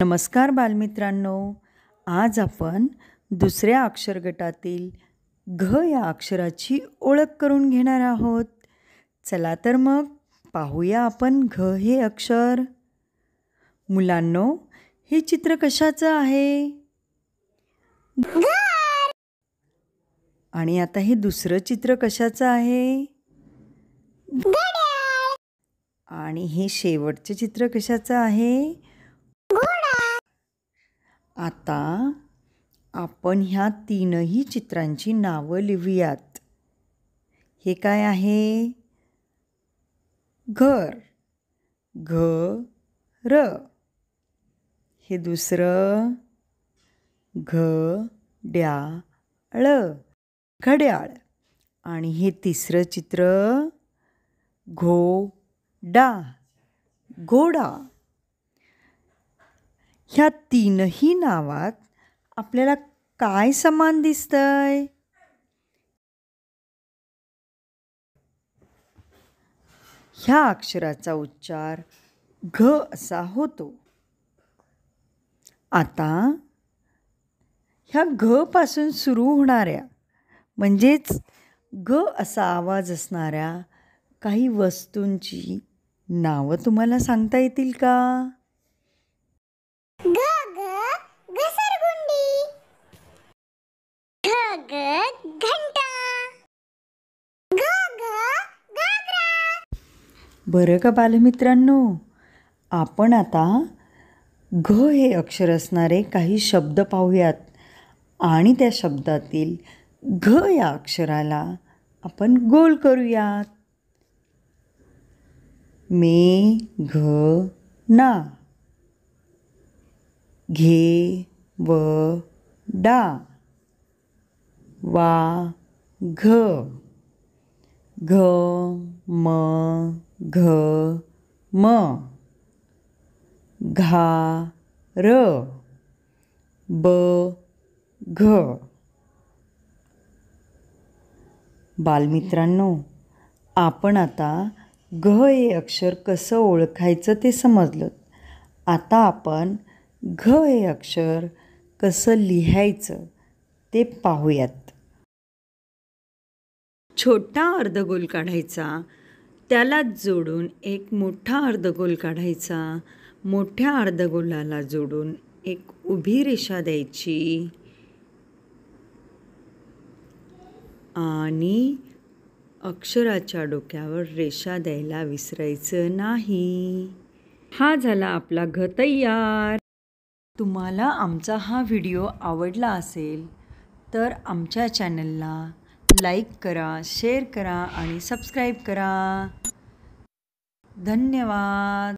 नमस्कार बालमित्रांनो, आज आपण दुसऱ्या अक्षर गटातील घ या अक्षराची ओळख करून घेणार आहोत. चला तर मग पाहूया आपण घ हे अक्षर. मुलांनो, हे चित्र कशाचं आहे? आणि आता हे दुसरं चित्र कशाचं आहे? आणि हे शेवटचे चित्र कशाचं आहे? आता आपण ह्या तीनही चित्रांची नावं लिहूयात. हे काय आहे? घर, घर. हे दुसरं घड्याळ, घड्याळ. आणि हे तिसरं चित्र घोडा, घोडा. ह्या तीनही नावात आपल्याला काय समान दिसतंय? ह्या अक्षराचा उच्चार घ असा होतो. आता ह्या घ पासून सुरू होणाऱ्या म्हणजेच घ असा आवाज असणाऱ्या काही वस्तूंची नावं तुम्हाला सांगता येतील का? घसरगुंडी, घंटा, घागरा. बरं का बालमित्रांनो, आपण आता घ हे अक्षर असणारे काही शब्द पाहूयात आणि त्या शब्दातील घ या अक्षराला आपण गोल करूयात. मेघना, घेवडा, वाघ, घम, घार, बघ. बालमित्रांनो, आपण आता घ हे अक्षर कसं ओळखायचं ते समजलं. आता आपण घ हे अक्षर कसं लिहायचं ते पाहूयात. छोटा अर्धगोल काढायचा, त्याला जोडून एक मोठा अर्धगोल काढायचा, मोठ्या अर्धगोलाला जोडून एक उभी रेषा द्यायची आणि अक्षराच्या डोक्यावर रेषा द्यायला विसरायचं नाही. हा झाला आपला घ तयार. तुम्हाला आमचा हा व्हिडिओ आवडला असेल तर आमच्या चॅनलला लाईक करा, शेअर करा आणि सबस्क्राईब करा. धन्यवाद.